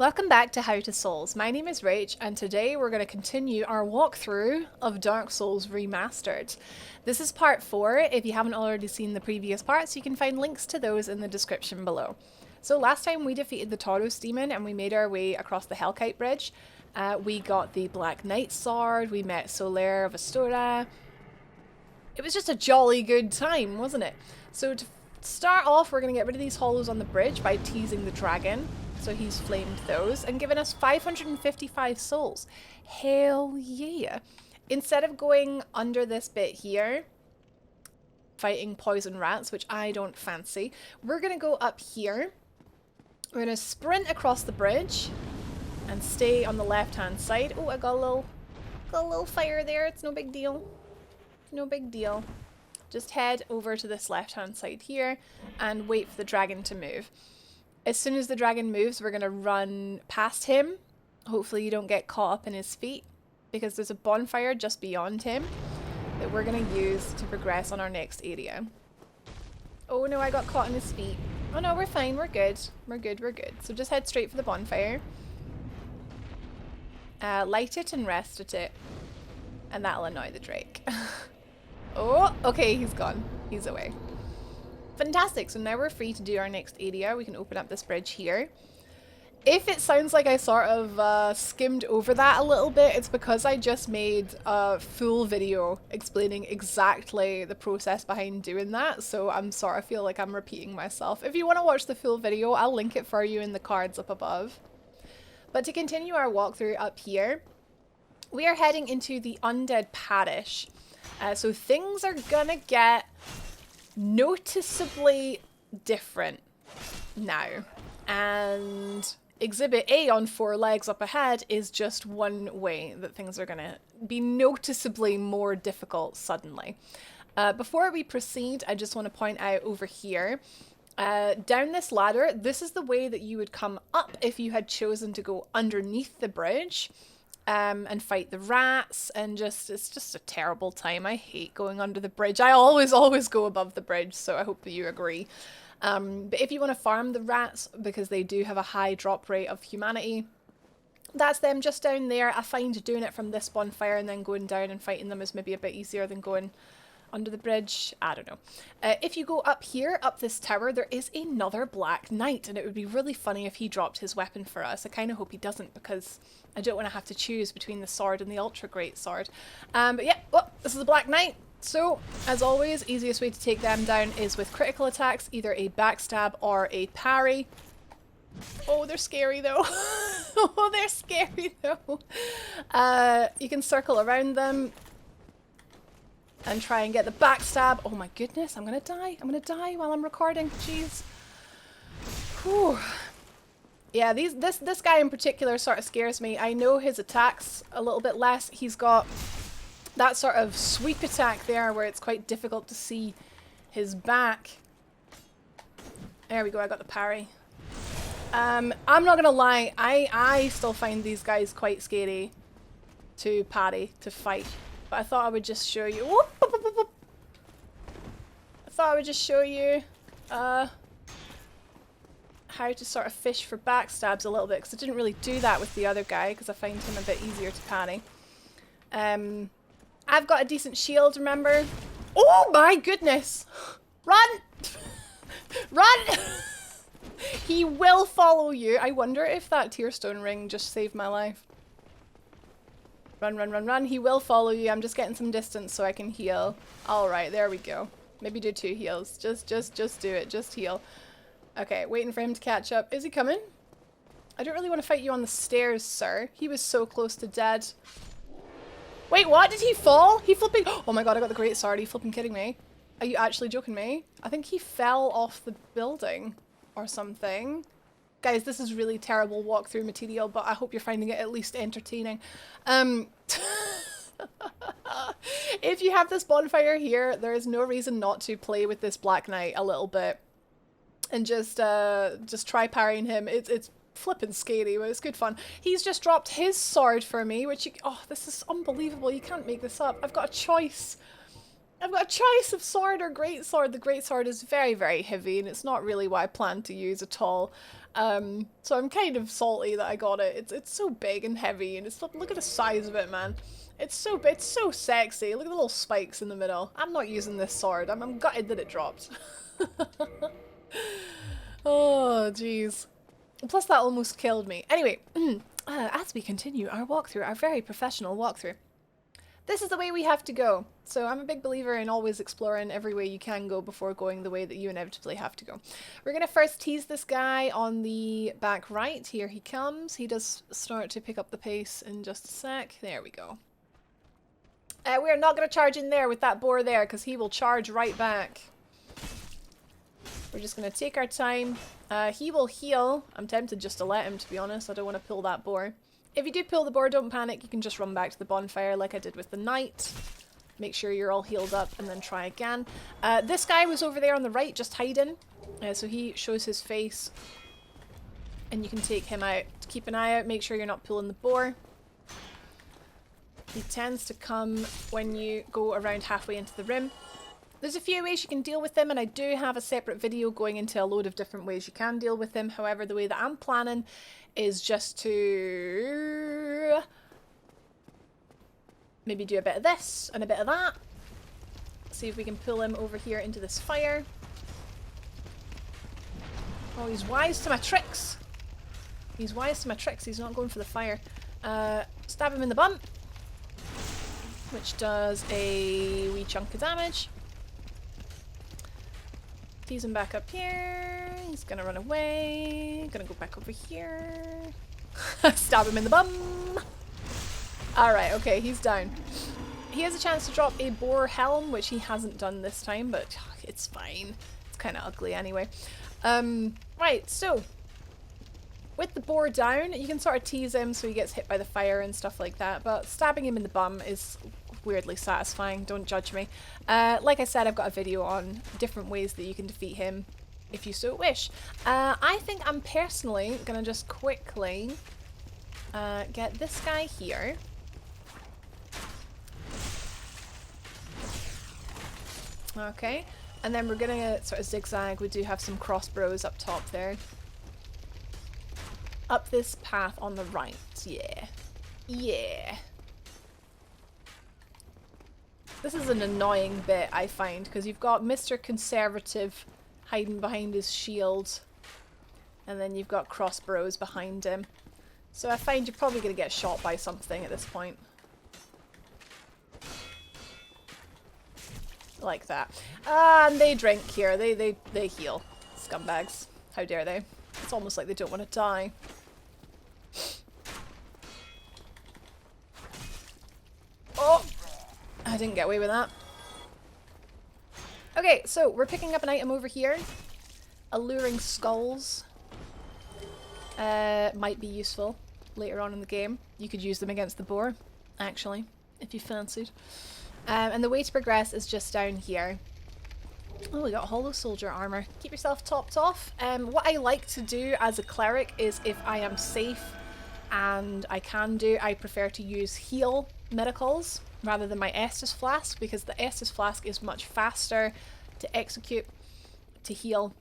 Welcome back to How to Souls. My name is Rach, and today we're going to continue our walkthrough of Dark Souls Remastered. This is part 4. If you haven't already seen the previous parts, you can find links to those in the description below. So last time we defeated the Tauros demon and we made our way across the Hellkite Bridge. We got the Black Knight sword, we met Solaire of Astora. It was just a jolly good time, wasn't it? So to start off, we're going to get rid of these hollows on the bridge by teasing the dragon. So he's flamed those and given us 555 souls. Hell yeah. Instead of going under this bit here, fighting poison rats, which I don't fancy, we're going to go up here. We're going to sprint across the bridge and stay on the left-hand side. Oh, I got a little fire there. It's no big deal. No big deal. Just head over to this left-hand side here and wait for the dragon to move. As soon as the dragon moves, we're going to run past him. Hopefully you don't get caught up in his feet, because there's a bonfire just beyond him that we're going to use to progress on our next area. Oh no, I got caught in his feet. Oh no, we're fine, we're good. We're good, we're good. So just head straight for the bonfire. Light it and rest at it. And that'll annoy the Drake. Oh, okay, he's gone. He's away. Fantastic, so now we're free to do our next area. We can open up this bridge here. If it sounds like I sort of skimmed over that a little bit, it's because I just made a full video explaining exactly the process behind doing that, so I'm sort of feel like I'm repeating myself. If you want to watch the full video, I'll link it for you in the cards up above. But to continue our walkthrough up here, we are heading into the Undead Parish. So things are gonna get noticeably different now, and exhibit A on 4 legs up ahead is just one way that things are gonna be noticeably more difficult suddenly. Before we proceed, I just want to point out over here, down this ladder, this is the way that you would come up if you had chosen to go underneath the bridge. And fight the rats, and it's just a terrible time. I hate going under the bridge. I always go above the bridge, so I hope that you agree. But if you want to farm the rats, because they do have a high drop rate of humanity, that's them just down there. I find doing it from this bonfire and then going down and fighting them is maybe a bit easier than going under the bridge. I don't know. If you go up here, up this tower, there is another Black Knight, and it would be really funny if he dropped his weapon for us. I kind of hope he doesn't, because I don't want to have to choose between the sword and the ultra great sword. But yeah, oh, this is a Black Knight. So, as always, easiest way to take them down is with critical attacks, either a backstab or a parry. Oh, they're scary though. Oh, they're scary though. You can circle around them and try and get the backstab. Oh my goodness, I'm gonna die. I'm gonna die while I'm recording. Jeez. Whew. Yeah, this guy in particular sort of scares me. I know his attacks a little bit less. He's got that sort of sweep attack there where it's quite difficult to see his back. There we go, I got the parry. I'm not gonna lie, I still find these guys quite scary to parry, to fight. But I thought I would just show you. Whoop, whoop, whoop, whoop. I thought I would just show you how to sort of fish for backstabs a little bit, because I didn't really do that with the other guy, because I find him a bit easier to parry. I've got a decent shield, remember? Oh my goodness! Run! Run! He will follow you. I wonder if that tearstone ring just saved my life. Run, run, run, run. He will follow you. I'm just getting some distance so I can heal. Alright, there we go. Maybe do 2 heals. Just do it. Just heal. Okay, waiting for him to catch up. Is he coming? I don't really want to fight you on the stairs, sir. He was so close to dead. Wait, what? Did he fall? He flipping... Oh my god, I got the great sword. Are you flipping kidding me? Are you actually joking me? I think he fell off the building or something. Guys, this is really terrible walkthrough material, but I hope you're finding it at least entertaining. If you have this bonfire here, there is no reason not to play with this Black Knight a little bit. And just try parrying him. It's flippin' scary, but it's good fun. He's just dropped his sword for me, which oh, this is unbelievable. You can't make this up. I've got a choice. I've got a choice of sword or greatsword. The greatsword is very, very heavy, and it's not really what I plan to use at all. So I'm kind of salty that I got it. It's so big and heavy, and look at the size of it, man. It's so sexy. Look at the little spikes in the middle. I'm not using this sword. I'm gutted that it dropped. Oh, jeez. Plus that almost killed me. Anyway, as we continue our walkthrough, our very professional walkthrough, this is the way we have to go. So I'm a big believer in always exploring every way you can go before going the way that you inevitably have to go. We're going to first tease this guy on the back right. Here he comes. He does start to pick up the pace in just a sec. There we go. We're not going to charge in there with that boar there because he will charge right back. We're just going to take our time. He will heal. I'm tempted just to let him, to be honest. I don't want to pull that boar. If you do pull the boar, don't panic. You can just run back to the bonfire like I did with the knight. Make sure you're all healed up and then try again. This guy was over there on the right, just hiding. So he shows his face. And you can take him out. Keep an eye out. Make sure you're not pulling the boar. He tends to come when you go around halfway into the room. There's a few ways you can deal with them, and I do have a separate video going into a load of different ways you can deal with them. However, the way that I'm planning is just to maybe do a bit of this and a bit of that. See if we can pull him over here into this fire. Oh, he's wise to my tricks. He's wise to my tricks. He's not going for the fire. Stab him in the bum, which does a wee chunk of damage. Tease him back up here. He's gonna run away. Gonna go back over here. Stab him in the bum. Alright, okay, he's down. He has a chance to drop a boar helm, which he hasn't done this time, but it's fine. It's kind of ugly anyway. Right, so with the boar down, you can sort of tease him so he gets hit by the fire and stuff like that, but stabbing him in the bum is weirdly satisfying. Don't judge me. Like I said, I've got a video on different ways that you can defeat him if you so wish. I think I'm personally gonna just quickly get this guy here. Okay, and then we're gonna sort of zigzag. We do have some crossbows up top there. Up this path on the right. Yeah. Yeah. This is an annoying bit, I find, because you've got Mr. Conservative hiding behind his shield, and then you've got crossbows behind him. So I find you're probably going to get shot by something at this point. Like that. And they drink here. They heal. Scumbags. How dare they? It's almost like they don't want to die. Oh! I didn't get away with that. Okay, so we're picking up an item over here. Alluring skulls. Might be useful later on in the game. You could use them against the boar, actually, if you fancied. And the way to progress is just down here. Oh, we got hollow soldier armor. Keep yourself topped off. What I like to do as a cleric is, if I am safe and I can do, I prefer to use heal medicals rather than my Estus flask, because the Estus flask is much faster to execute, to heal.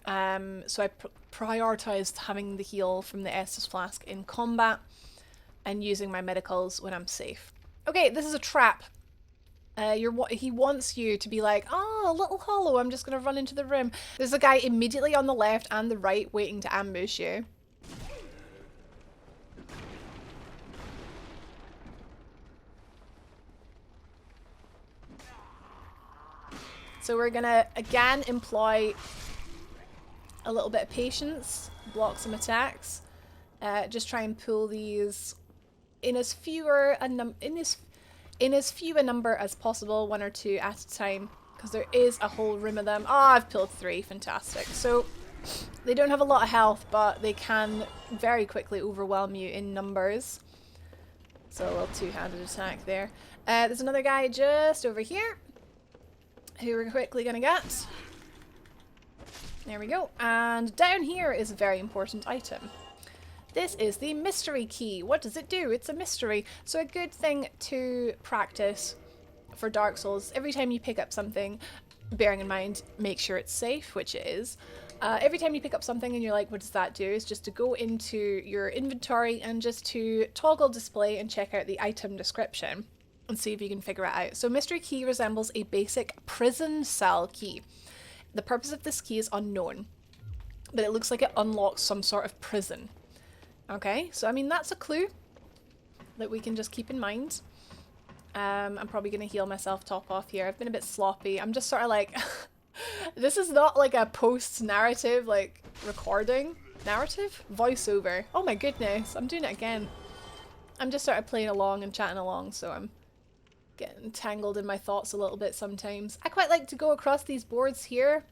So I prioritized having the heal from the Estus flask in combat and using my medicals when I'm safe. Okay, this is a trap. He wants you to be like, oh, a little hollow, I'm just going to run into the room. There's a guy immediately on the left and the right waiting to ambush you. So we're going to, again, employ a little bit of patience, block some attacks, just try and pull these in as few a number as possible, 1 or 2 at a time, because there is a whole room of them. Oh, I've pulled 3, fantastic. So they don't have a lot of health, but they can very quickly overwhelm you in numbers. So a little two-handed attack there. There's another guy just over here who we're quickly gonna get. There we go. And down here is a very important item. This is the mystery key. What does it do? It's a mystery. So a good thing to practice for Dark Souls, every time you pick up something, bearing in mind, make sure it's safe, which it is, Every time you pick up something and you're like, what does that do? Is just to go into your inventory and just to toggle display and check out the item description and see if you can figure it out. So mystery key resembles a basic prison cell key. The purpose of this key is unknown, but it looks like it unlocks some sort of prison. Okay, so I mean, that's a clue that we can just keep in mind. I'm probably going to heal myself top off here. I've been a bit sloppy. I'm just sort of like... This is not like a post-narrative, like, recording. Narrative? Voiceover. Oh my goodness, I'm doing it again. I'm just sort of playing along and chatting along, so I'm getting tangled in my thoughts a little bit sometimes. I quite like to go across these boards here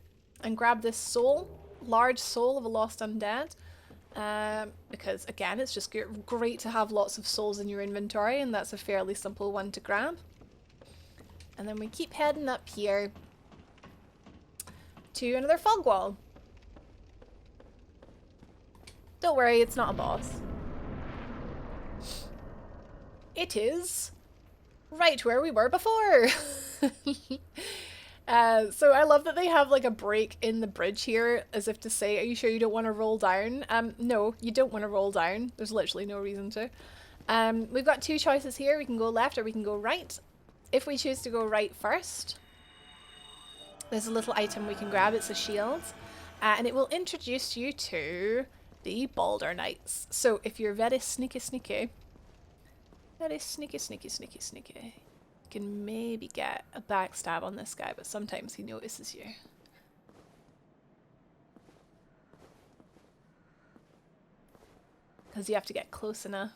and grab this soul. Large soul of a lost undead. Because, again, it's just great to have lots of souls in your inventory, and that's a fairly simple one to grab. And then we keep heading up here to another fog wall. Don't worry, it's not a boss. It is right where we were before. So I love that they have like a break in the bridge here, as if to say, are you sure you don't want to roll down? No, you don't want to roll down. There's literally no reason to. We've got two choices here. We can go left or we can go right. If we choose to go right first, there's a little item we can grab. It's a shield. And it will introduce you to the Boulder Knights. So if you're very sneaky, you can maybe get a backstab on this guy, but sometimes he notices you. Because you have to get close enough.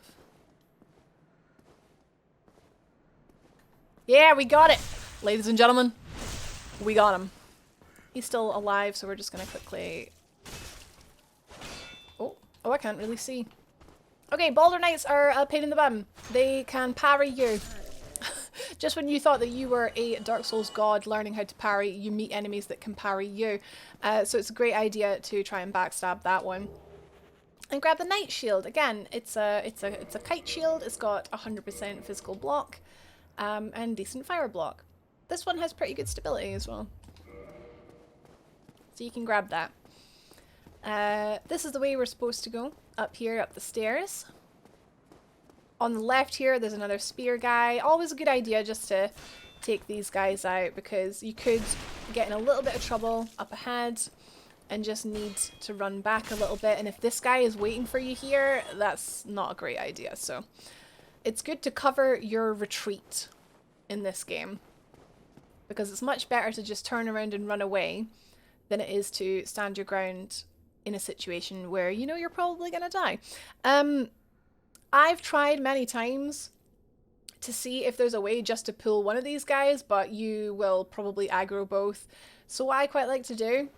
Yeah, we got it! Ladies and gentlemen, we got him. He's still alive, so we're just gonna quickly... Oh, I can't really see. Okay, Boulder Knights are a pain in the bum. They can parry you. Just when you thought that you were a Dark Souls god learning how to parry, you meet enemies that can parry you. So it's a great idea to try and backstab that one. And grab the Knight Shield. Again, it's a kite shield. It's got 100% physical block and decent fire block. This one has pretty good stability as well. So you can grab that. This is the way we're supposed to go. Up here, up the stairs. On the left here, there's another spear guy. Always a good idea just to take these guys out, because you could get in a little bit of trouble up ahead and just need to run back a little bit. And if this guy is waiting for you here, that's not a great idea. So it's good to cover your retreat in this game, because it's much better to just turn around and run away than it is to stand your ground in a situation where you know you're probably gonna die. I've tried many times to see if there's a way just to pull one of these guys, but you will probably aggro both. So what I quite like to do,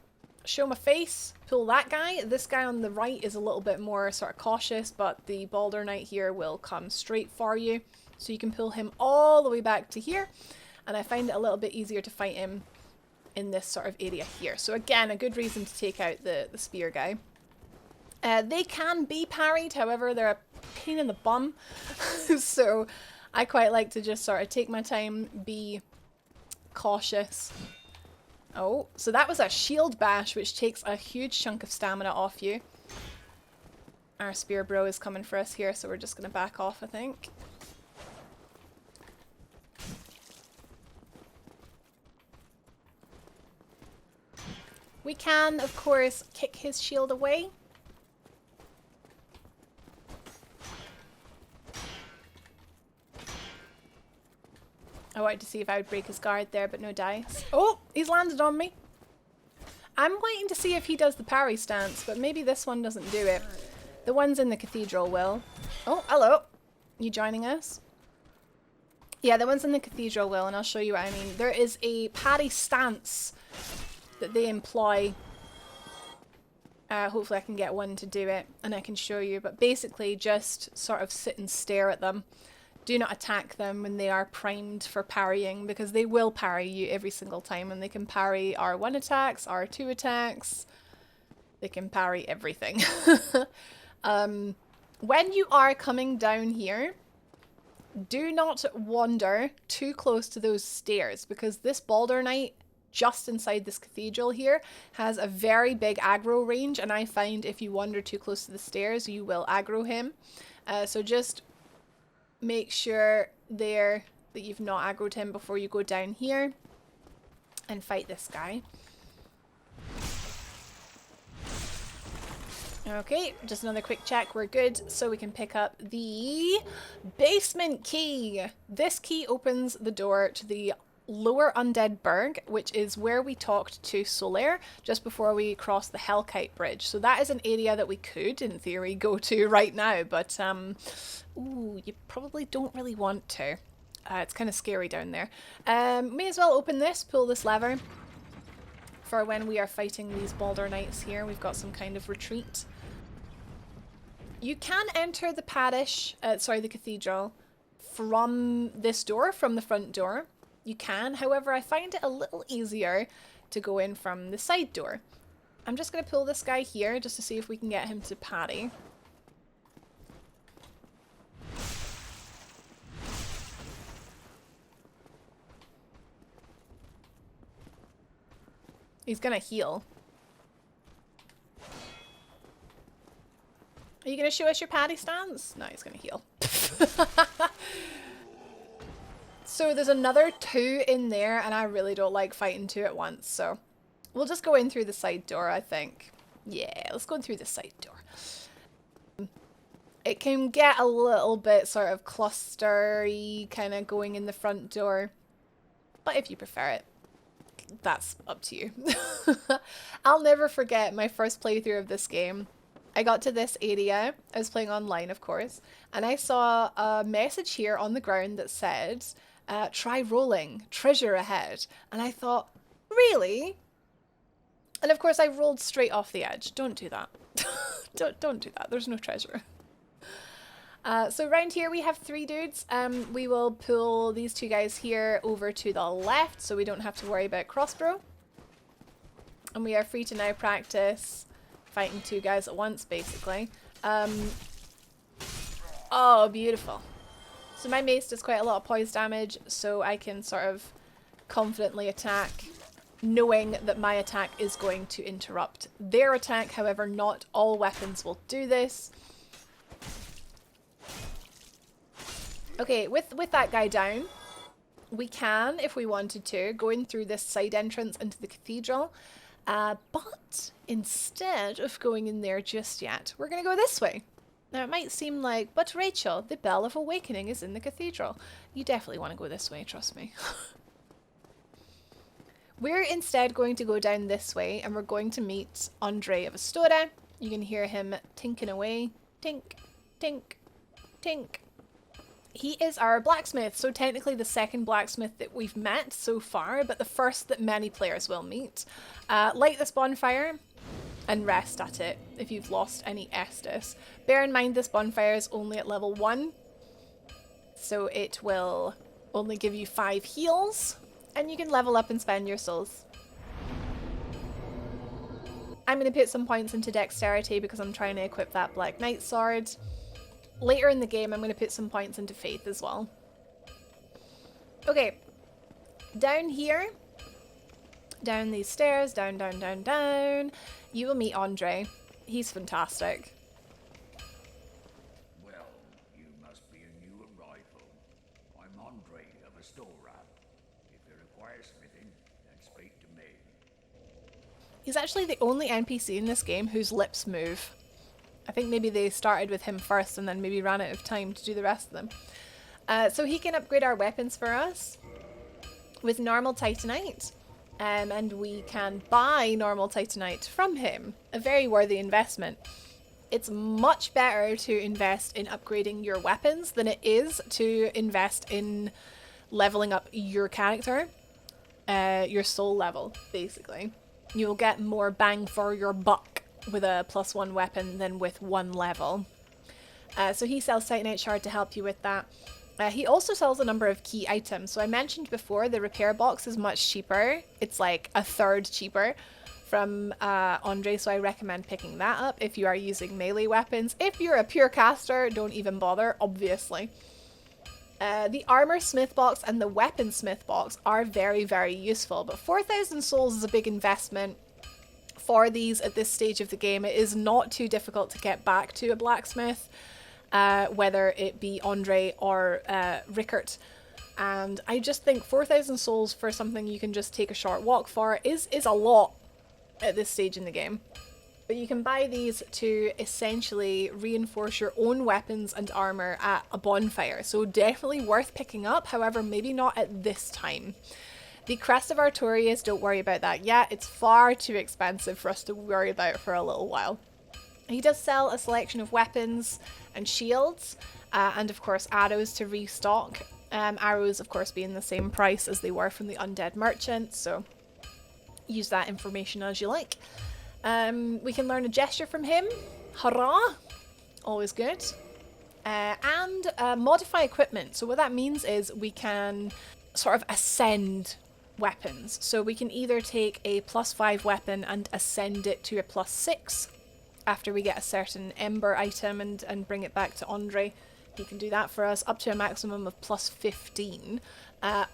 show my face, pull that guy. This guy on the right is a little bit more sort of cautious, but the Boulder Knight here will come straight for you. So you can pull him all the way back to here. And I find it a little bit easier to fight him in this sort of area here. So again, a good reason to take out the spear guy. They can be parried, however, they're a pain in the bum. So I quite like to just sort of take my time, be cautious. Oh, so that was a shield bash, which takes a huge chunk of stamina off you. Our spear bro is coming for us here, so we're just going to back off, I think. We can, of course, kick his shield away. I wanted to see if I would break his guard there, but no dice. Oh, he's landed on me. I'm waiting to see if he does the parry stance, but maybe this one doesn't do it. The ones in the cathedral will. Oh, hello. You joining us? Yeah, the ones in the cathedral will, and I'll show you what I mean. There is a parry stance that they employ. Hopefully I can get one to do it, and I can show you. But basically, just sort of sit and stare at them. Do not attack them when they are primed for parrying, because they will parry you every single time, and they can parry R1 attacks, R2 attacks. They can parry everything. When you are coming down here, do not wander too close to those stairs, because this Boulder Knight just inside this cathedral here has a very big aggro range, and I find if you wander too close to the stairs, you will aggro him. So just make sure there that you've not aggroed him before you go down here and fight this guy. Okay, just another quick check, we're good, so we can pick up the basement key. This key opens the door to the lower Undead Burg, which is where we talked to Solaire just before we crossed the Hellkite Bridge. So that is an area that we could, in theory, go to right now, but ooh, you probably don't really want to. It's kind of scary down there. May as well open this, pull this lever for when we are fighting these Balder Knights here. We've got some kind of retreat. You can enter the parish, the cathedral, from this door, from the front door. You can, however, I find it a little easier to go in from the side door. I'm just going to pull this guy here just to see if we can get him to parry. He's going to heal. Are you going to show us your parry stance? No, he's going to heal. So there's another 2 in there, and I really don't like fighting 2 at once, so we'll just go in through the side door, I think. Yeah, let's go in through the side door. It can get a little bit sort of clustery, kind of going in the front door, but if you prefer it, that's up to you. I'll never forget my first playthrough of this game. I got to this area, I was playing online of course, and I saw a message here on the ground that said, try rolling, treasure ahead. And I thought, really? And of course I rolled straight off the edge. Don't do that. don't do that, there's no treasure. So around here we have 3 dudes. We will pull these 2 guys here over to the left so we don't have to worry about crossbow. And we are free to now practice fighting 2 guys at once, basically. Oh, beautiful. So my mace does quite a lot of poise damage, so I can sort of confidently attack, knowing that my attack is going to interrupt their attack. However, not all weapons will do this. Okay, with that guy down, we can, if we wanted to, go in through this side entrance into the cathedral. But instead of going in there just yet, we're going to go this way. Now it might seem like, but Rachel, the Bell of Awakening is in the cathedral. You definitely want to go this way, trust me. We're instead going to go down this way and we're going to meet Andre of Astora. You can hear him tinking away. Tink, tink, tink. He is our blacksmith, so technically the second blacksmith that we've met so far, but the first that many players will meet. Light this bonfire and rest at it if you've lost any Estus. Bear in mind this bonfire is only at level 1, so it will only give you 5 heals, and you can level up and spend your souls. I'm going to put some points into dexterity because I'm trying to equip that Black Knight sword. Later in the game, I'm going to put some points into faith as well. Okay, down here, down these stairs, down, down, down, down, you will meet Andre. He's fantastic. Well, you must be a new arrival. I'm Andre of Astora. If you require smithing, then speak to me. He's actually the only NPC in this game whose lips move. I think maybe they started with him first and then maybe ran out of time to do the rest of them. So he can upgrade our weapons for us with normal Titanite. And we can buy normal Titanite from him. A very worthy investment. It's much better to invest in upgrading your weapons than it is to invest in leveling up your character. Your soul level, basically. You'll get more bang for your buck with a +1 weapon than with 1 level. So he sells Titanite Shard to help you with that. He also sells a number of key items. So I mentioned before the repair box is much cheaper. It's like 1/3 cheaper from Andre, so I recommend picking that up if you are using melee weapons. If you're a pure caster, don't even bother, obviously. The armor smith box and the weapon smith box are very, very useful, but 4,000 souls is a big investment for these at this stage of the game. It is not too difficult to get back to a blacksmith, whether it be Andre or Rickert. And I just think 4,000 souls for something you can just take a short walk for is a lot at this stage in the game. But you can buy these to essentially reinforce your own weapons and armor at a bonfire. So definitely worth picking up, however, maybe not at this time. The Crest of Artorias, don't worry about that yet. It's far too expensive for us to worry about for a little while. He does sell a selection of weapons and shields, and of course arrows to restock. Arrows, of course, being the same price as they were from the Undead Merchant, so use that information as you like. We can learn a gesture from him. Hurrah! Always good. And modify equipment. So what that means is we can sort of ascend weapons. So we can either take a +5 weapon and ascend it to a +6 after we get a certain ember item and bring it back to Andre. He can do that for us up to a maximum of +15.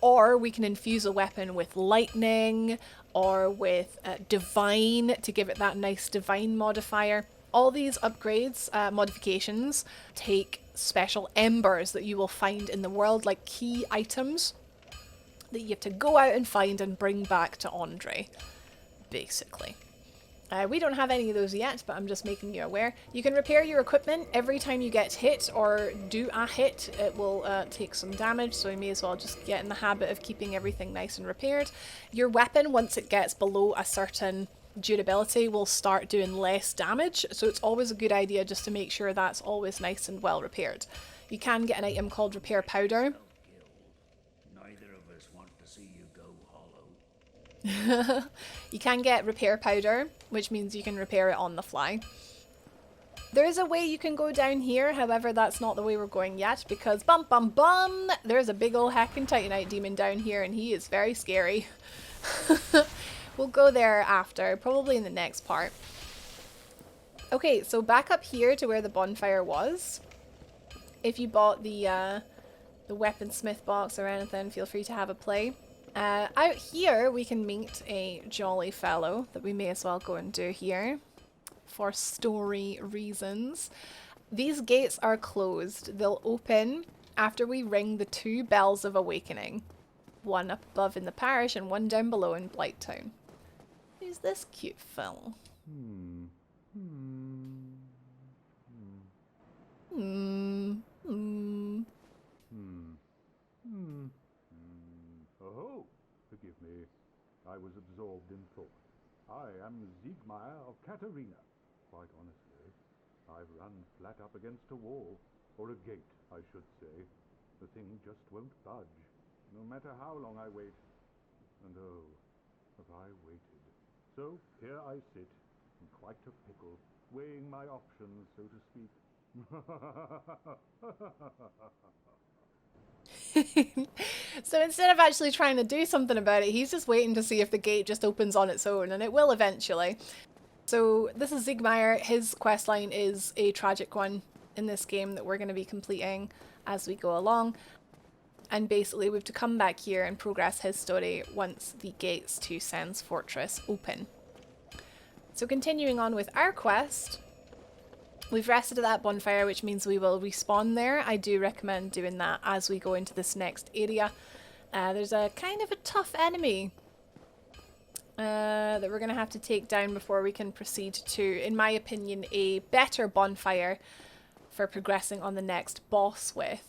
Or we can infuse a weapon with lightning or with divine to give it that nice divine modifier. All these upgrades, modifications, take special embers that you will find in the world, like key items that you have to go out and find and bring back to Andre, basically. We don't have any of those yet, but I'm just making you aware. You can repair your equipment every time you get hit or do a hit. It will take some damage, so you may as well just get in the habit of keeping everything nice and repaired. Your weapon, once it gets below a certain durability, will start doing less damage, so it's always a good idea just to make sure that's always nice and well repaired. You can get an item called Repair Powder. Neither of us want to see you go hollow. You can get Repair Powder, which means you can repair it on the fly. There is a way you can go down here, however that's not the way we're going yet, because bum bum bum, there's a big old heckin' Titanite demon down here and he is very scary. We'll go there after, probably in the next part. Okay, so back up here to where the bonfire was. If you bought the weaponsmith box or anything, feel free to have a play. Out here we can meet a jolly fellow that we may as well go and do here for story reasons. These gates are closed. They'll open after we ring the 2 bells of awakening. One up above in the parish and one down below in Blighttown. Who's this cute fellow? Oh, forgive me. I was absorbed in thought. I am Seigmeyer of Katarina. Quite honestly, I've run flat up against a wall, or a gate, I should say. The thing just won't budge, no matter how long I wait. And oh, have I waited. So here I sit, in quite a pickle, weighing my options, so to speak. So instead of actually trying to do something about it, he's just waiting to see if the gate just opens on its own, and it will eventually. So this is Seigmeyer. His questline is a tragic one in this game that we're going to be completing as we go along. And basically we have to come back here and progress his story once the gates to Sen's Fortress open. So continuing on with our quest, we've rested at that bonfire, which means we will respawn there. I do recommend doing that as we go into this next area. There's a kind of a tough enemy that we're going to have to take down before we can proceed to, in my opinion, a better bonfire for progressing on the next boss with.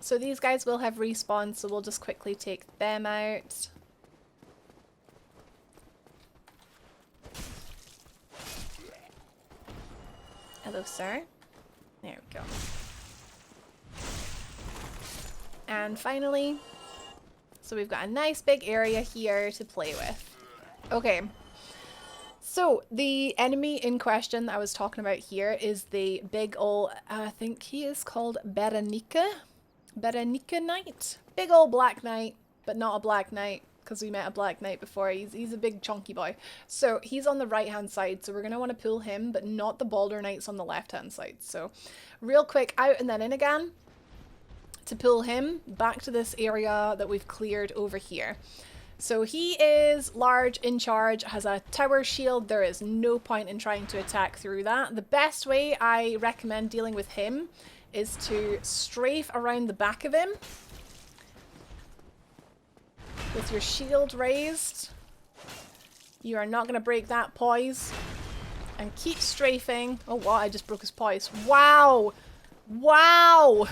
So these guys will have respawned, so we'll just quickly take them out. Hello, sir. There we go. And finally, so we've got a nice big area here to play with. Okay. So the enemy in question that I was talking about here is the big old, I think he is called Berenica Knight. Big old black knight, but not a black knight, because we met a black knight before. He's a big chunky boy. So he's on the right hand side, so we're going to want to pull him, but not the Balder Knights on the left hand side. So real quick, out and then in again to pull him back to this area that we've cleared over here. So he is large, in charge, has a tower shield. There is no point in trying to attack through that. The best way I recommend dealing with him is to strafe around the back of him with your shield raised. You are not going to break that poise. And keep strafing. Oh, what? I just broke his poise. Wow! Wow!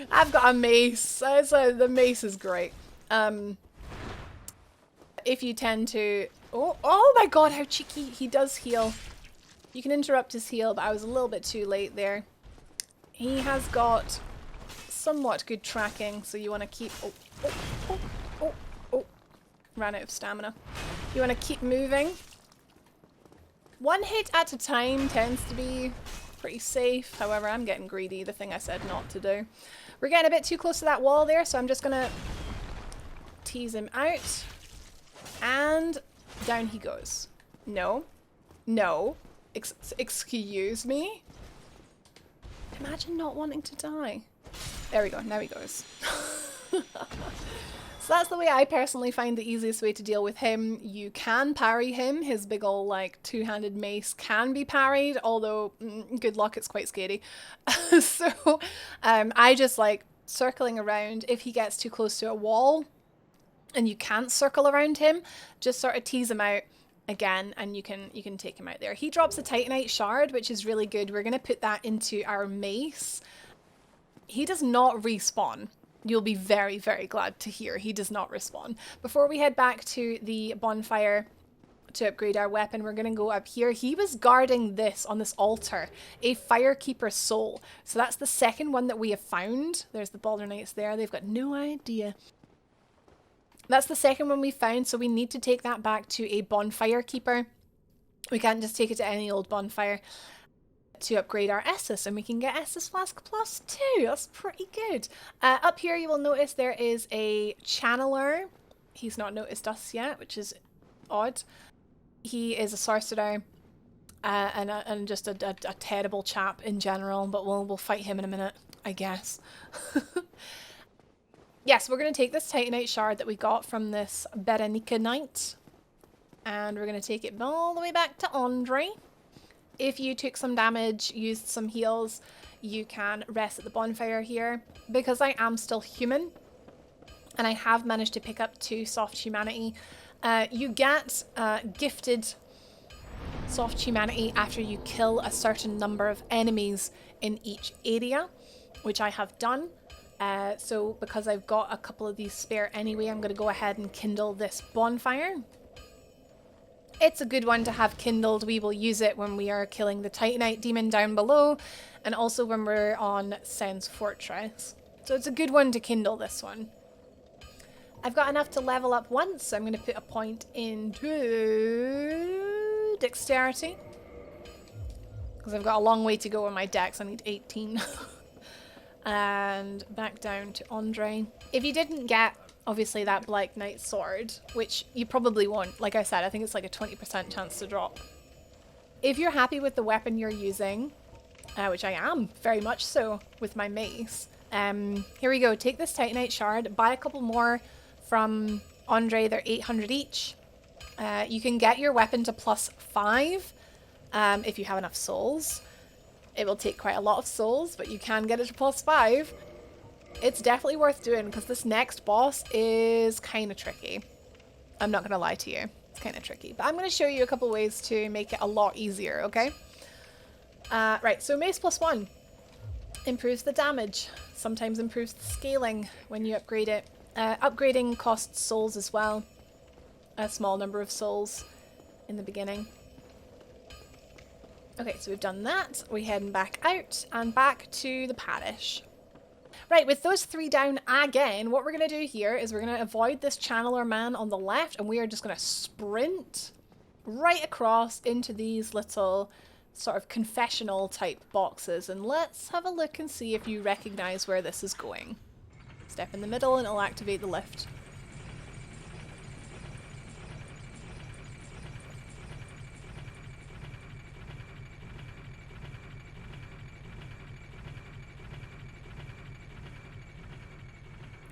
I've got a mace. The mace is great. If you tend to... Oh my god, how cheeky. He does heal. You can interrupt his heal, but I was a little bit too late there. He has got somewhat good tracking, so you want to keep... Oh. Ran out of stamina. You want to keep moving. One hit at a time tends to be pretty safe. However, I'm getting greedy, the thing I said not to do. We're getting a bit too close to that wall there, so I'm just going to tease him out. And down he goes. No. No. Excuse me? Imagine not wanting to die. There we go. Now he goes. So that's the way I personally find the easiest way to deal with him. You can parry him. His big ol' like two-handed mace can be parried, although good luck, it's quite scary. So I just like circling around. If he gets too close to a wall and you can't circle around him, just sort of tease him out again and you can take him out there. He drops a Titanite shard, which is really good. We're going to put that into our mace. He does not respawn. You'll be very, very glad to hear he does not respawn. Before we head back to the bonfire to upgrade our weapon, we're going to go up here. He was guarding this on this altar, a Firekeeper soul. So that's the second one that we have found. There's the Balder Knights there. They've got no idea. That's the second one we found, so we need to take that back to a bonfire keeper. We can't just take it to any old bonfire to upgrade our Estus, and we can get Estus Flask Plus 2. That's pretty good. Up here you will notice there is a channeler. He's not noticed us yet, which is odd. He is a sorcerer and just a terrible chap in general, but we'll fight him in a minute, I guess. Yes, we're going to take this Titanite shard that we got from this Berenica Knight, and we're going to take it all the way back to Andre. If you took some damage, used some heals, you can rest at the bonfire here. Because I am still human, and I have managed to pick up 2 soft humanity, you get gifted soft humanity after you kill a certain number of enemies in each area, which I have done. So because I've got a couple of these spare anyway, I'm going to go ahead and kindle this bonfire. It's a good one to have kindled. We will use it when we are killing the Titanite demon down below, and also when we're on Sen's Fortress. So it's a good one to kindle, this one. I've got enough to level up once, so I'm going to put a point into dexterity. Because I've got a long way to go on my dex, I need 18. And back down to Andre. If you didn't get, obviously, that Black Knight sword, which you probably won't, like I said, I think it's like a 20% chance to drop. If you're happy with the weapon you're using, which I am, very much so, with my mace, here we go, take this Titanite shard, buy a couple more from Andre, they're 800 each. You can get your weapon to +5 if you have enough souls. It will take quite a lot of souls, but you can get it to +5. It's definitely worth doing because this next boss is kind of tricky. I'm not going to lie to you. It's kind of tricky. But I'm going to show you a couple ways to make it a lot easier, okay? Right, so Mace +1 improves the damage. Sometimes improves the scaling when you upgrade it. Upgrading costs souls as well. A small number of souls in the beginning. Okay, so we've done that. We're heading back out and back to the parish. Right, with those 3 down again, what we're going to do here is we're going to avoid this channeler man on the left, and we are just going to sprint right across into these little sort of confessional type boxes. And let's have a look and see if you recognize where this is going. Step in the middle and it'll activate the lift.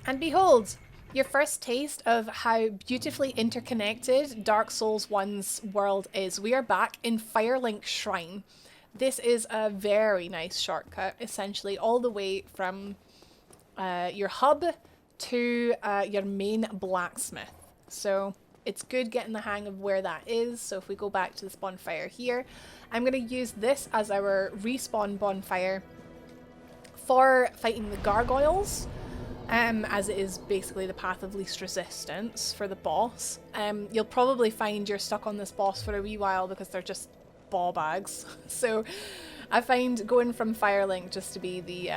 And behold, your first taste of how beautifully interconnected Dark Souls 1's world is. We are back in Firelink Shrine. This is a very nice shortcut, essentially all the way from your hub to your main blacksmith. So it's good getting the hang of where that is. So if we go back to this bonfire here, I'm going to use this as our respawn bonfire for fighting the gargoyles. As it is basically the path of least resistance for the boss. You'll probably find you're stuck on this boss for a wee while because they're just ball bags. So I find going from Firelink just to be the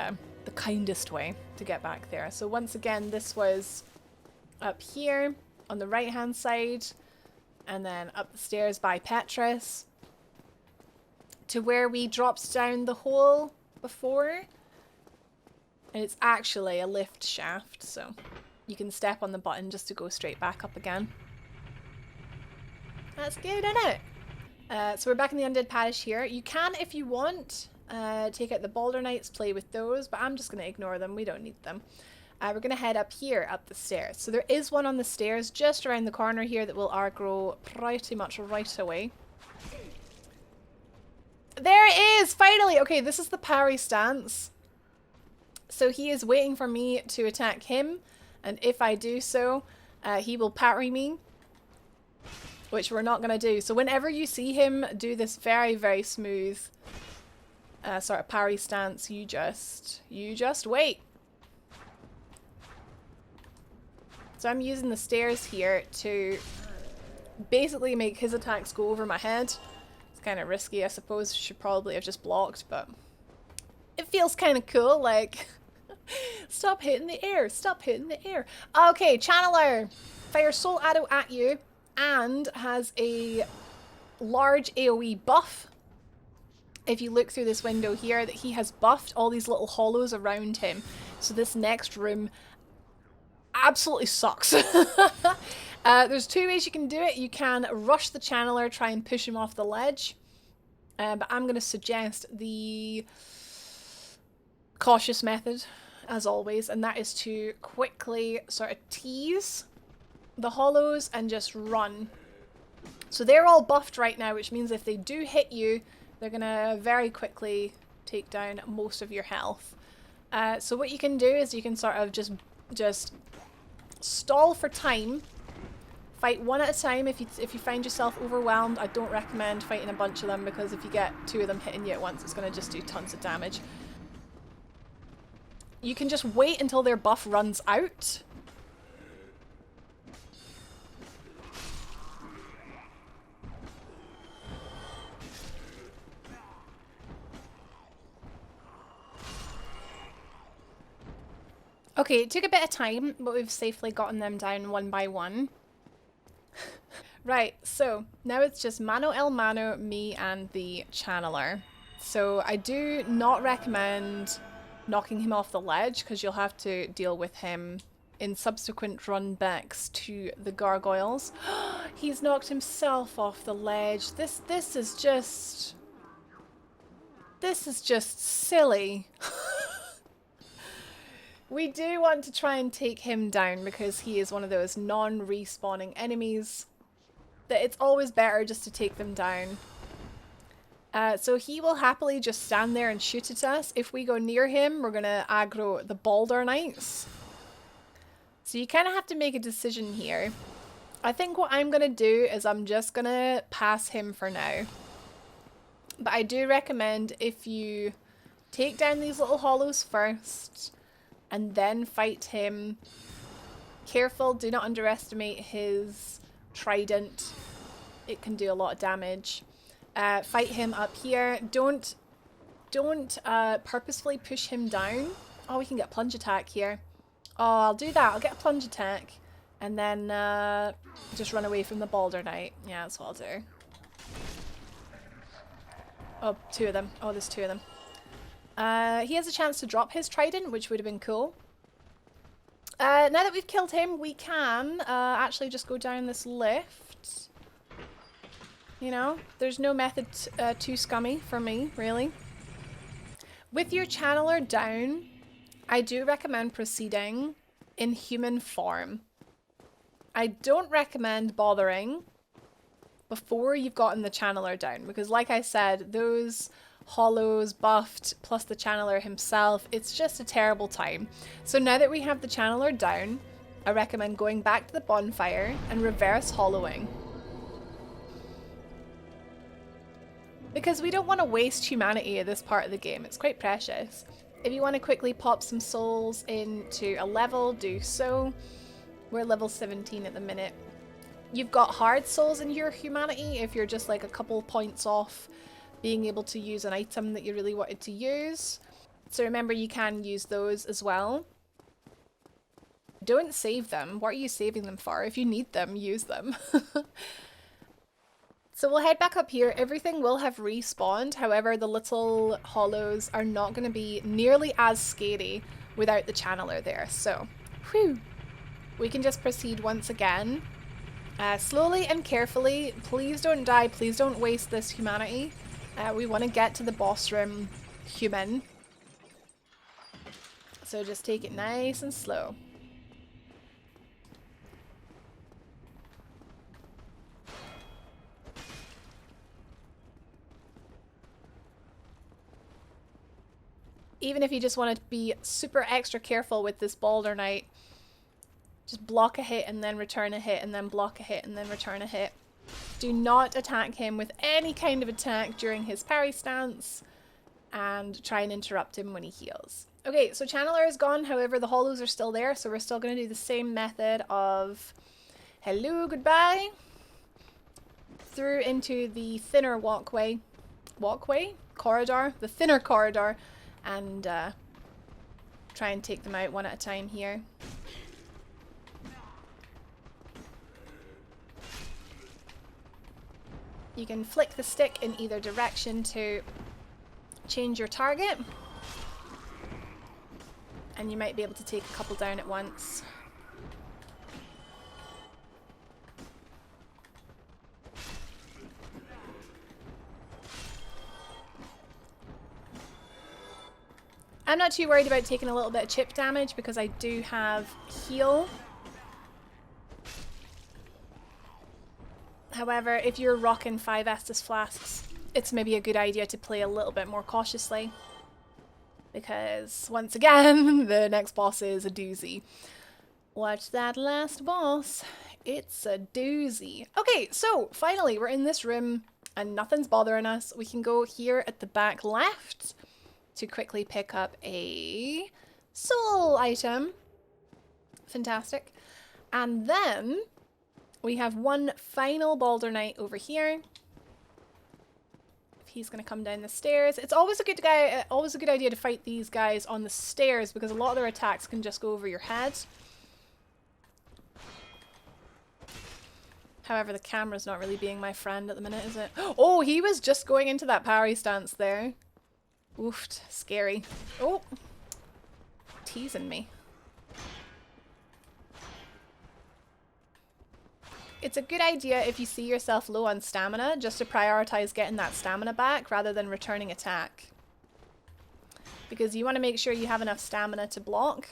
kindest way to get back there. So once again, this was up here on the right hand side, and then up the stairs by Petrus to where we dropped down the hole before. And it's actually a lift shaft, so you can step on the button just to go straight back up again. That's good, isn't it? So we're back in the Undead Parish here. You can, if you want, take out the Balder Knights, play with those, but I'm just going to ignore them. We don't need them. We're going to head up here, up the stairs. So there is one on the stairs just around the corner here that will aggro pretty much right away. There it is! Finally! Okay, this is the parry stance. So he is waiting for me to attack him, and if I do so, he will parry me, which we're not going to do. So whenever you see him do this very, very smooth sort of parry stance, you just wait. So I'm using the stairs here to basically make his attacks go over my head. It's kind of risky, I suppose. Should probably have just blocked, but it feels kind of cool, like... Stop hitting the air. Stop hitting the air. Okay, Channeler fires Soul Arrow at you and has a large AoE buff. If you look through this window here, that he has buffed all these little hollows around him. So this next room absolutely sucks. There's two ways you can do it. You can rush the Channeler, try and push him off the ledge. But I'm going to suggest the cautious method, as always, and that is to quickly sort of tease the hollows and just run. So they're all buffed right now, which means if they do hit you, they're gonna very quickly take down most of your health. So what you can do is you can sort of just stall for time, fight one at a time. If you find yourself overwhelmed, I don't recommend fighting a bunch of them, because if you get two of them hitting you at once, it's gonna just do tons of damage. You can just wait until their buff runs out. Okay, it took a bit of time, but we've safely gotten them down one by one. Right, so now it's just mano el mano, me and the Channeler. So I do not recommend knocking him off the ledge, because you'll have to deal with him in subsequent run backs to the gargoyles. He's knocked himself off the ledge. This is just silly. We do want to try and take him down, because he is one of those non-respawning enemies that it's always better just to take them down. So he will happily just stand there and shoot at us. If we go near him, we're going to aggro the Balder Knights. So you kind of have to make a decision here. I think what I'm going to do is I'm just going to pass him for now. But I do recommend, if you take down these little hollows first and then fight him, careful, do not underestimate his trident. It can do a lot of damage. Fight him up here. Don't purposefully push him down. Oh, we can get a plunge attack here. Oh, I'll do that. I'll get a plunge attack and then just run away from the Balder Knight. Yeah, that's what I'll do. Oh, two of them. Oh, there's two of them. He has a chance to drop his trident, which would have been cool. Now that we've killed him, we can actually just go down this lift. You know, there's no method too scummy for me, really. With your Channeler down, I do recommend proceeding in human form. I don't recommend bothering before you've gotten the channeler down, because like I said, those hollows buffed plus the channeler himself, it's just a terrible time. So now that we have the channeler down, I recommend going back to the bonfire and reverse hollowing. Because we don't want to waste humanity at this part of the game, it's quite precious. If you want to quickly pop some souls into a level, do so. We're level 17 at the minute. You've got hard souls in your humanity if you're just like a couple points off being able to use an item that you really wanted to use. So remember, you can use those as well. Don't save them. What are you saving them for? If you need them, use them. So we'll head back up here. Everything will have respawned. However, the little hollows are not going to be nearly as scary without the channeler there. So, whew. We can just proceed once again. Slowly and carefully. Please don't die. Please don't waste this humanity. We want to get to the boss room human. So just take it nice and slow. Even if you just want to be super extra careful with this Balder Knight, just block a hit and then return a hit and then block a hit and then return a hit. Do not attack him with any kind of attack during his parry stance, and try and interrupt him when he heals. Okay, so Channeler is gone, however the hollows are still there, so we're still going to do the same method of hello, goodbye, through into the thinner walkway, corridor, the thinner corridor, and try and take them out one at a time here. You can flick the stick in either direction to change your target, and you might be able to take a couple down at once. I'm not too worried about taking a little bit of chip damage because I do have heal. However, if you're rocking 5 Estus flasks, it's maybe a good idea to play a little bit more cautiously. Because, once again, the next boss is a doozy. Watch that last boss. It's a doozy. Okay, so finally we're in this room and nothing's bothering us. We can go here at the back left to quickly pick up a soul item. Fantastic. And then we have one final Balder Knight over here. If he's going to come down the stairs. It's always a good idea to fight these guys on the stairs because a lot of their attacks can just go over your head. However, the camera's not really being my friend at the minute, is it? Oh, he was just going into that parry stance there. Oofed. Scary. Oh. Teasing me. It's a good idea if you see yourself low on stamina just to prioritize getting that stamina back rather than returning attack. Because you want to make sure you have enough stamina to block.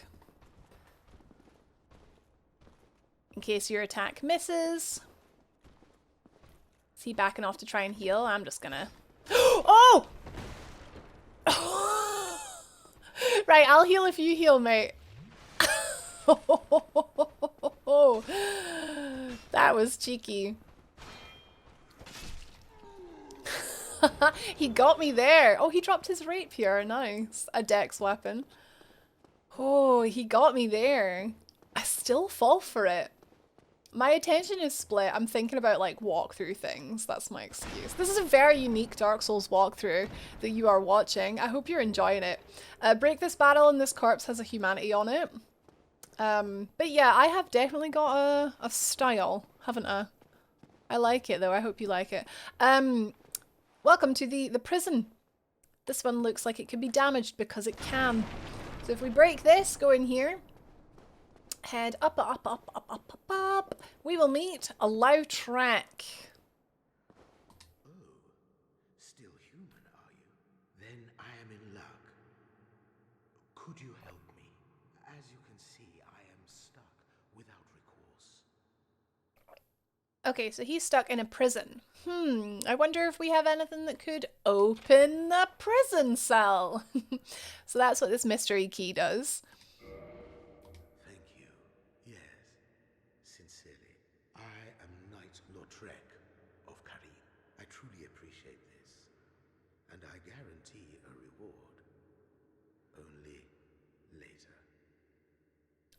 In case your attack misses. Is he backing off to try and heal? I'm just gonna... Oh! Right, I'll heal if you heal, mate. That was cheeky. He got me there. Oh, he dropped his rapier. Nice. A dex weapon. Oh, he got me there. I still fall for it. My attention is split. I'm thinking about like walkthrough things. That's my excuse. This is a very unique Dark Souls walkthrough that you are watching. I hope you're enjoying it. Break this battle and this corpse has a humanity on it. But yeah, I have definitely got a style, haven't I? I like it though. I hope you like it. Welcome to the prison. This one looks like it could be damaged because it can. So if we break this, go in here. Head up, up, up, up, up, up, up. We will meet a Lautrec. Oh, still human, are you? Then I am in luck. Could you help me? As you can see, I am stuck without recourse. Okay, so he's stuck in a prison. I wonder if we have anything that could open the prison cell. So that's what this mystery key does. Thank you. Yes, sincerely. I am Knight Lautrec of Carin. I truly appreciate this, and I guarantee a reward. Only later.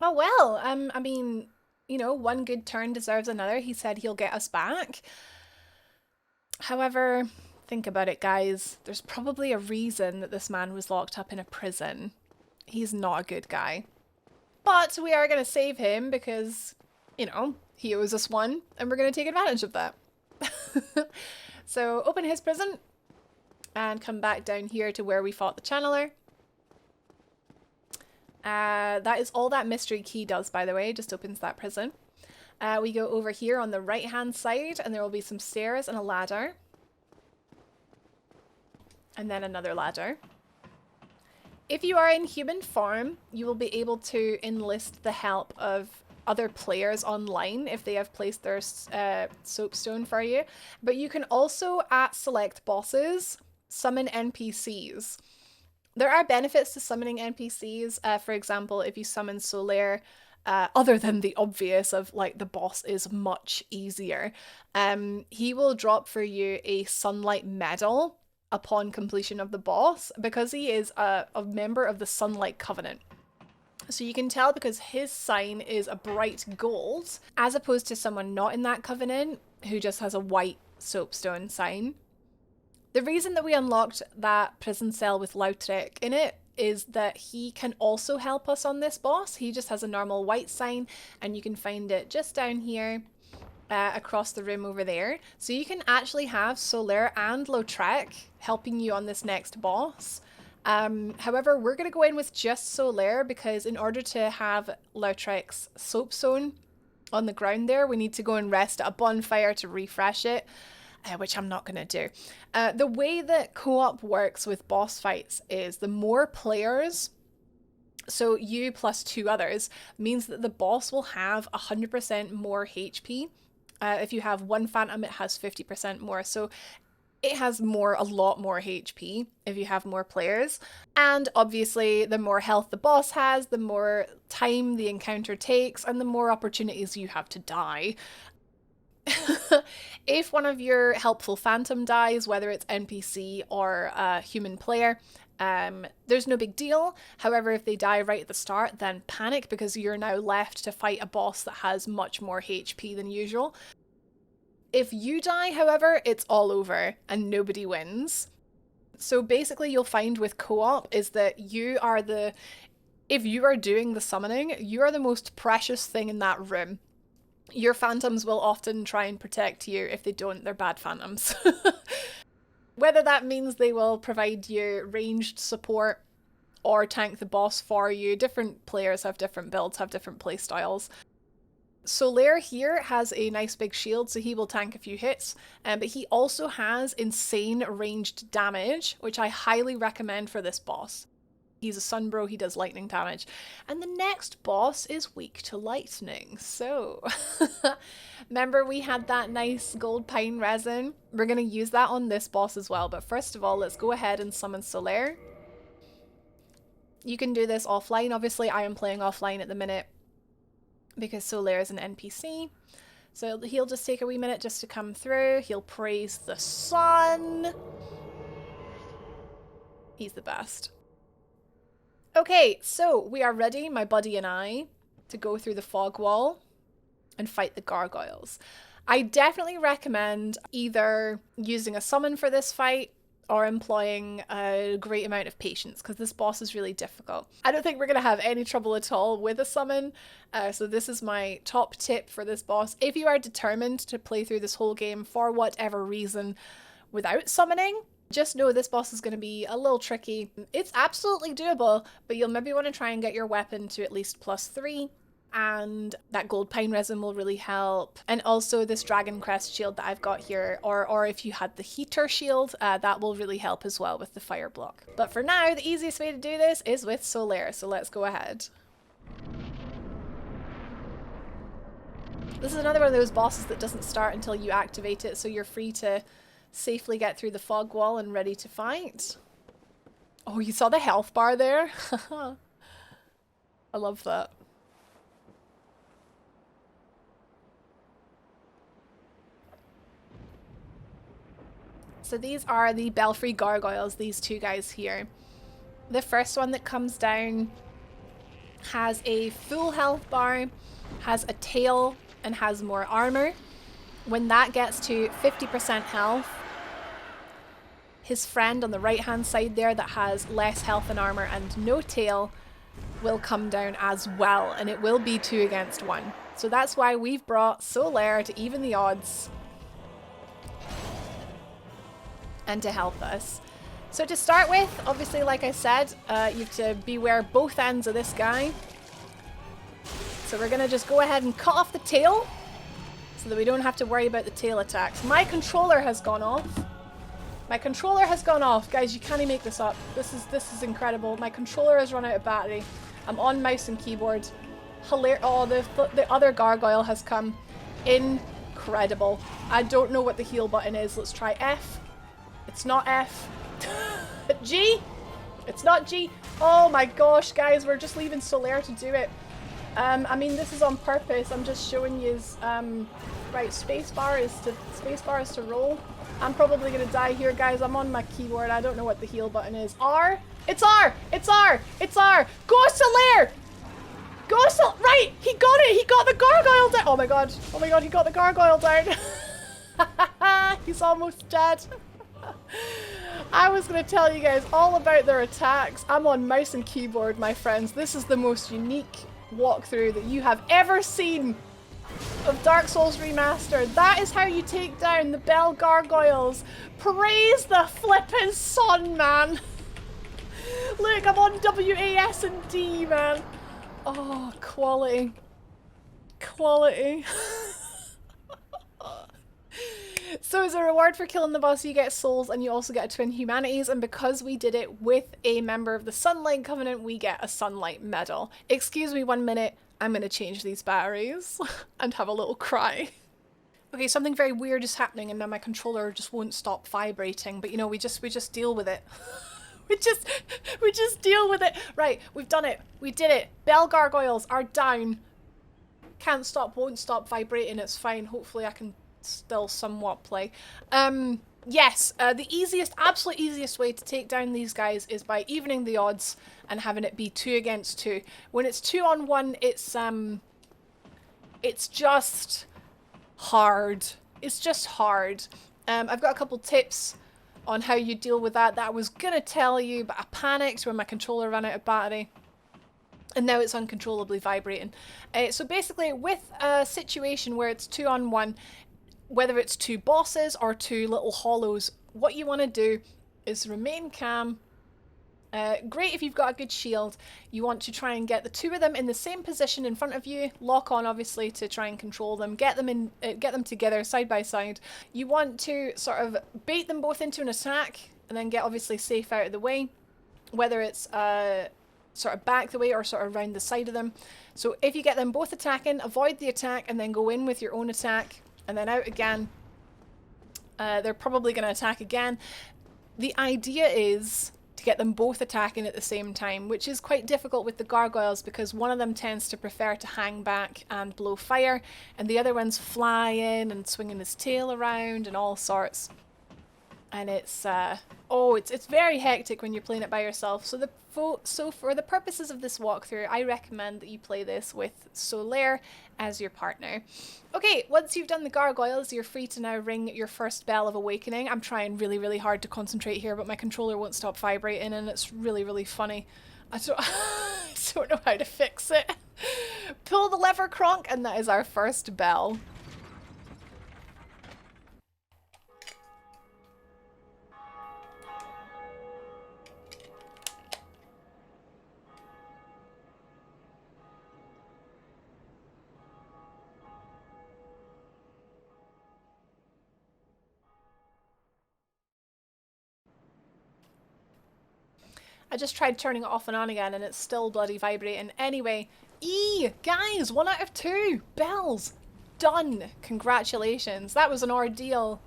Oh well, I mean, you know, one good turn deserves another. He said he'll get us back. However, think about it, guys. There's probably a reason that this man was locked up in a prison. He's not a good guy. But we are going to save him because, you know, he owes us one, and we're going to take advantage of that. So open his prison and come back down here to where we fought the channeler. That is all that mystery key does, by the way, just opens that prison. We go over here on the right hand side and there will be some stairs and a ladder. And then another ladder. If you are in human form, you will be able to enlist the help of other players online if they have placed their soapstone for you. But you can also, at select bosses, summon NPCs. There are benefits to summoning NPCs. For example, if you summon Solaire, other than the obvious of like the boss is much easier, he will drop for you a sunlight medal upon completion of the boss because he is a member of the Sunlight Covenant. So you can tell because his sign is a bright gold as opposed to someone not in that covenant who just has a white soapstone sign. The reason that we unlocked that prison cell with Lautrec in it is that he can also help us on this boss. He just has a normal white sign and you can find it just down here across the room over there. So you can actually have Solaire and Lautrec helping you on this next boss. However, we're going to go in with just Solaire because in order to have Lautrec's soapstone on the ground there, we need to go and rest at a bonfire to refresh it. Which I'm not going to do. The way that co-op works with boss fights is the more players, so you plus 2 others, means that the boss will have 100% more HP. If you have 1 phantom, it has 50% more. So it has a lot more HP if you have more players. And obviously, the more health the boss has, the more time the encounter takes, and the more opportunities you have to die. If one of your helpful phantom dies, whether it's NPC or a human player, there's no big deal. However, if they die right at the start, then panic because you're now left to fight a boss that has much more HP than usual. If you die, however, it's all over and nobody wins. So basically you'll find with co-op is that if you are doing the summoning, you are the most precious thing in that room. Your phantoms will often try and protect you. If they don't, they're bad phantoms. Whether that means they will provide you ranged support or tank the boss for you. Different players have different builds, have different play styles. Solaire here has a nice big shield, so he will tank a few hits, but he also has insane ranged damage, which I highly recommend for this boss. He's a Sunbro, he does lightning damage. And the next boss is weak to lightning. So, remember we had that nice gold pine resin? We're going to use that on this boss as well. But first of all, let's go ahead and summon Solaire. You can do this offline. Obviously, I am playing offline at the minute because Solaire is an NPC. So he'll just take a wee minute just to come through. He'll praise the sun. He's the best. Okay, so we are ready, my buddy and I, to go through the fog wall and fight the gargoyles. I definitely recommend either using a summon for this fight or employing a great amount of patience because this boss is really difficult. I don't think we're going to have any trouble at all with a summon, so this is my top tip for this boss. If you are determined to play through this whole game for whatever reason without summoning, just know this boss is going to be a little tricky. It's absolutely doable, but you'll maybe want to try and get your weapon to at least +3, and that gold pine resin will really help. And also this dragon crest shield that I've got here, or if you had the heater shield, that will really help as well with the fire block. But for now, the easiest way to do this is with Solaire, so let's go ahead. This is another one of those bosses that doesn't start until you activate it, so you're free to safely get through the fog wall and ready to fight. Oh, you saw the health bar there? I love that. So these are the Belfry Gargoyles, these two guys here. The first one that comes down has a full health bar, has a tail, and has more armor. When that gets to 50% health, his friend on the right hand side there that has less health and armor and no tail will come down as well, and it will be 2 against 1. So that's why we've brought Solaire to even the odds and to help us. So to start with, obviously, like I said, you have to beware both ends of this guy. So we're gonna just go ahead and cut off the tail so that we don't have to worry about the tail attacks. My controller has gone off. My controller has gone off. Guys, you can't make this up. This is incredible. My controller has run out of battery. I'm on mouse and keyboard. Hilarious. Oh, the other gargoyle has come. Incredible. I don't know what the heal button is. Let's try F. It's not F. G? It's not G. Oh my gosh, guys, we're just leaving Solaire to do it. I mean, this is on purpose. I'm just showing you. Right, spacebar is to roll. I'm probably gonna die here, guys. I'm on my keyboard. I don't know what the heal button is. R? It's R! It's R! It's R! Go Solaire! Go Solaire! Right! He got it! He got the gargoyle down! Oh my god. Oh my god, he got the gargoyle down. He's almost dead. I was going to tell you guys all about their attacks. I'm on mouse and keyboard, my friends. This is the most unique walkthrough that you have ever seen of Dark Souls Remastered. That is how you take down the Bell Gargoyles. Praise the flippin' sun, man. Look, I'm on WAS and D, man. Oh, quality. Quality. So as a reward for killing the boss, you get souls and you also get a twin humanities, and because we did it with a member of the Sunlight Covenant, we get a Sunlight Medal. Excuse me 1 minute, I'm gonna change these batteries and have a little cry. Okay, something very weird is happening and now my controller just won't stop vibrating, but you know, we just deal with it. we just deal with it. Right, we've done it. We did it. Bell Gargoyles are down. Can't stop, won't stop vibrating, it's fine. Hopefully I can still somewhat play. Yes, the easiest, absolute easiest way to take down these guys is by evening the odds and having it be 2 against 2. When it's 2 on 1, it's just hard. It's just hard. I've got a couple tips on how you deal with that I was gonna tell you, but I panicked when my controller ran out of battery. And now it's uncontrollably vibrating. So basically, with a situation where it's 2 on 1, whether it's 2 bosses or 2 little hollows, what you want to do is remain calm. Great if you've got a good shield. You want to try and get the 2 of them in the same position in front of you. Lock on, obviously, to try and control them. Get them together side by side. You want to sort of bait them both into an attack and then get obviously safe out of the way. Whether it's sort of back the way or sort of around the side of them. So if you get them both attacking, avoid the attack and then go in with your own attack. And then out again. They're probably going to attack again. The idea is to get them both attacking at the same time, which is quite difficult with the gargoyles because one of them tends to prefer to hang back and blow fire, and the other one's flying and swinging his tail around and all sorts. And it's very hectic when you're playing it by yourself. So for the purposes of this walkthrough, I recommend that you play this with Solaire as your partner. Okay, once you've done the gargoyles, you're free to now ring your first bell of awakening. I'm trying really, really hard to concentrate here, but my controller won't stop vibrating, and it's really, really funny. I don't know how to fix it. Pull the lever, Kronk, and that is our first bell. I just tried turning it off and on again and it's still bloody vibrating. Anyway, guys, 1 out of 2 bells. done. Congratulations. That was an ordeal.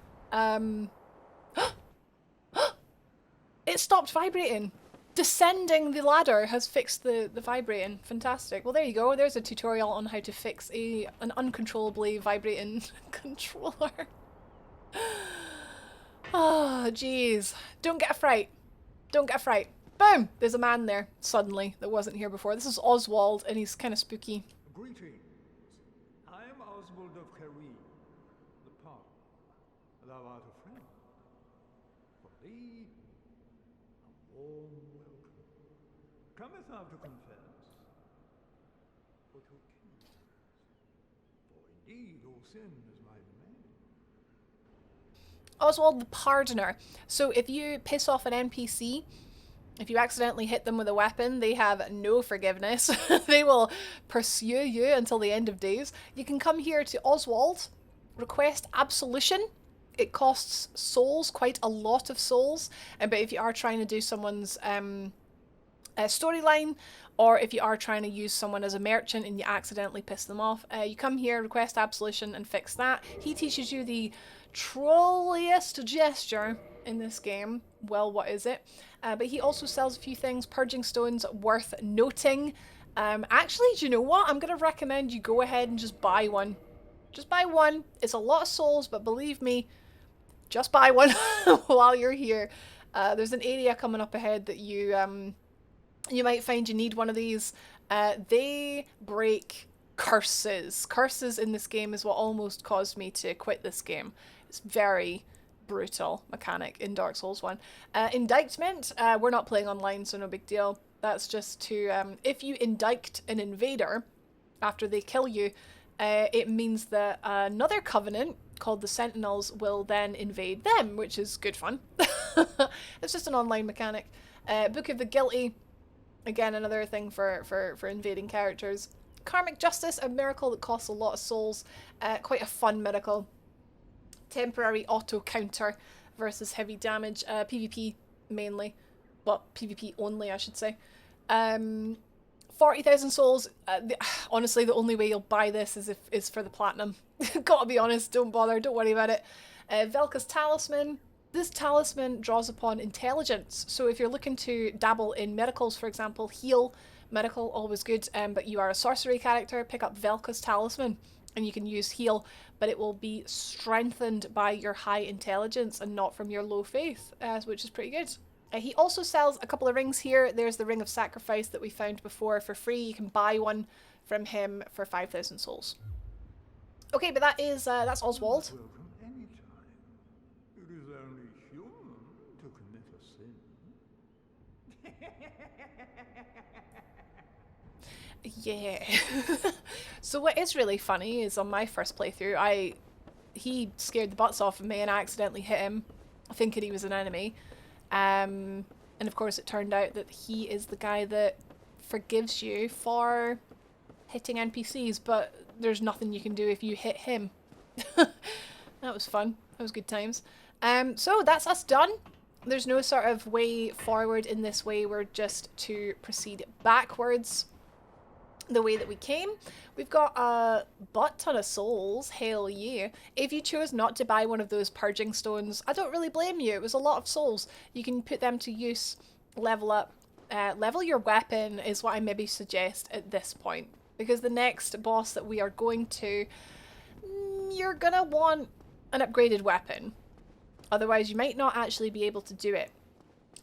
It stopped vibrating. Descending the ladder has fixed the vibrating. Fantastic. Well, there you go. There's a tutorial on how to fix an uncontrollably vibrating controller. Oh, jeez. Don't get a fright. Don't get a fright. Boom! There's a man there, suddenly, that wasn't here before. This is Oswald, and he's kind of spooky. Greetings. I am Oswald of Carin, the Paul. Thou art a friend. For thee, a warm welcome. Cometh thou to confess, or to accuse? For indeed all sin is my domain. Oswald the Pardoner. So if you piss off an NPC, if you accidentally hit them with a weapon, they have no forgiveness. They will pursue you until the end of days. You can come here to Oswald, request absolution. It costs souls, quite a lot of souls. But if you are trying to do someone's storyline, or if you are trying to use someone as a merchant and you accidentally piss them off, you come here, request absolution, and fix that. He teaches you the trolliest gesture in this game. Well, what is it? But he also sells a few things. Purging stones worth noting. Actually, do you know what? I'm going to recommend you go ahead and just buy one. Just buy one. It's a lot of souls, but believe me, just buy one while you're here. There's an area coming up ahead that you might find you need one of these. They break curses. Curses in this game is what almost caused me to quit this game. It's very brutal mechanic in Dark Souls 1. Indictment, we're not playing online, so no big deal. That's just to, if you indict an invader after they kill you, it means that another covenant called the Sentinels will then invade them, which is good fun. It's just an online mechanic. Book of the Guilty, again another thing for invading characters. Karmic Justice, a miracle that costs a lot of souls. Quite a fun miracle. Temporary auto counter versus heavy damage. PvP mainly. Well, PvP only, I should say. 40,000 souls. Honestly, the only way you'll buy this is for the platinum. Gotta be honest, don't bother, don't worry about it. Velka's Talisman. This talisman draws upon intelligence. So if you're looking to dabble in miracles, for example, heal, medical, always good, but you are a sorcery character, pick up Velka's Talisman and you can use heal, but it will be strengthened by your high intelligence and not from your low faith, which is pretty good. He also sells a couple of rings here. There's the Ring of Sacrifice that we found before for free. You can buy one from him for 5,000 souls. Okay, but that's Oswald. Welcome any time. It is only human to commit a sin. Yeah. So what is really funny is on my first playthrough, he scared the butts off of me and I accidentally hit him, thinking he was an enemy. And of course it turned out that he is the guy that forgives you for hitting NPCs, but there's nothing you can do if you hit him. That was fun. That was good times. So that's us done. There's no sort of way forward in this way. We're just to proceed backwards the way that we came. We've got a butt ton of souls. Hell yeah. If you chose not to buy one of those purging stones, I don't really blame you. It was a lot of souls. You can put them to use, level up. Level your weapon is what I maybe suggest at this point. Because the next boss that we are going to, you're gonna want an upgraded weapon. Otherwise you might not actually be able to do it.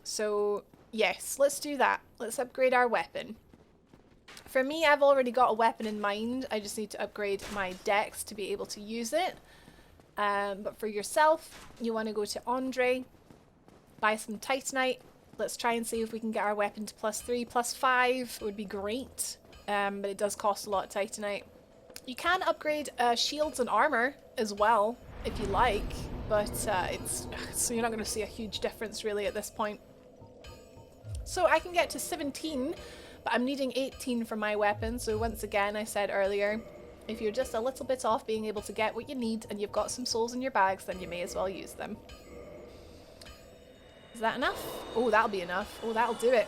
So yes, let's do that. Let's upgrade our weapon. For me, I've already got a weapon in mind. I just need to upgrade my dex to be able to use it. But for yourself, you want to go to Andre, buy some Titanite. Let's try and see if we can get our weapon to +3, +5. It would be great. But it does cost a lot of Titanite. You can upgrade shields and armor as well, if you like. But so you're not going to see a huge difference really at this point. So I can get to 17. But I'm needing 18 for my weapon, so once again, I said earlier, if you're just a little bit off being able to get what you need and you've got some souls in your bags, then you may as well use them. Is that enough? Oh, that'll be enough. Oh, that'll do it.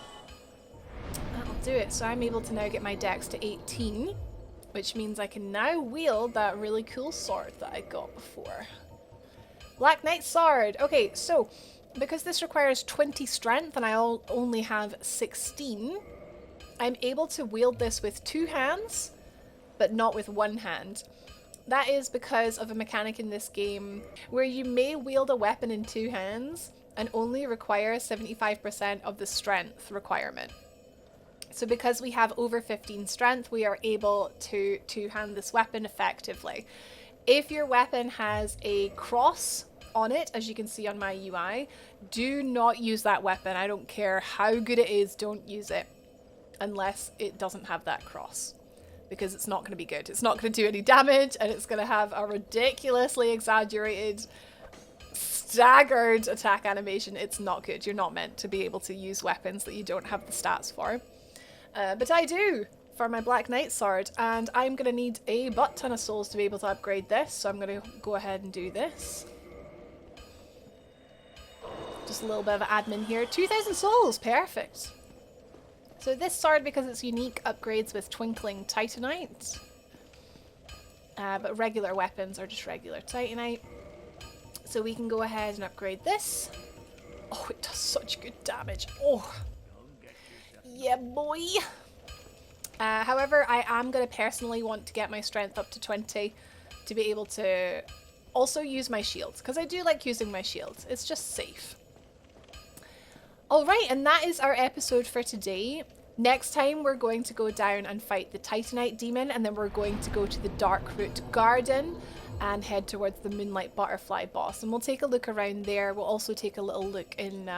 That'll do it. So I'm able to now get my dex to 18. which means I can now wield that really cool sword that I got before. Black Knight Sword! Okay, so because this requires 20 strength and I only have 16, I'm able to wield this with 2 hands, but not with 1 hand. That is because of a mechanic in this game where you may wield a weapon in 2 hands and only require 75% of the strength requirement. So because we have over 15 strength, we are able to two-hand this weapon effectively. If your weapon has a cross on it, as you can see on my UI, do not use that weapon. I don't care how good it is, don't use it unless it doesn't have that cross, because it's not going to be good. It's not going to do any damage, and it's going to have a ridiculously exaggerated, staggered attack animation. It's not good. You're not meant to be able to use weapons that you don't have the stats for. But I do for my Black Knight Sword, and I'm going to need a butt ton of souls to be able to upgrade this, so I'm going to go ahead and do this. Just a little bit of admin here. 2,000 souls! Perfect! So this sword, because it's unique, upgrades with Twinkling Titanite. But regular weapons are just regular Titanite. So we can go ahead and upgrade this. Oh, it does such good damage. Oh, yeah, boy. However, I am going to personally want to get my strength up to 20 to be able to also use my shields, because I do like using my shields. It's just safe. Alright, and that is our episode for today. Next time we're going to go down and fight the Titanite demon, and then we're going to go to the Darkroot Garden and head towards the Moonlight Butterfly boss. And we'll take a look around there. We'll also take a little look in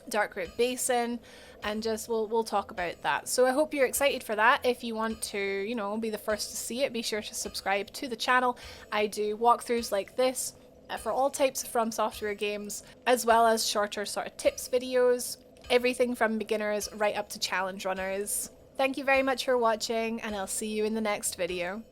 Darkroot Basin, and just we'll talk about that. So I hope you're excited for that. If you want to, you know, be the first to see it, be sure to subscribe to the channel. I do walkthroughs like this for all types of From Software games, as well as shorter sort of tips videos, everything from beginners right up to challenge runners. Thank you very much for watching, and I'll see you in the next video.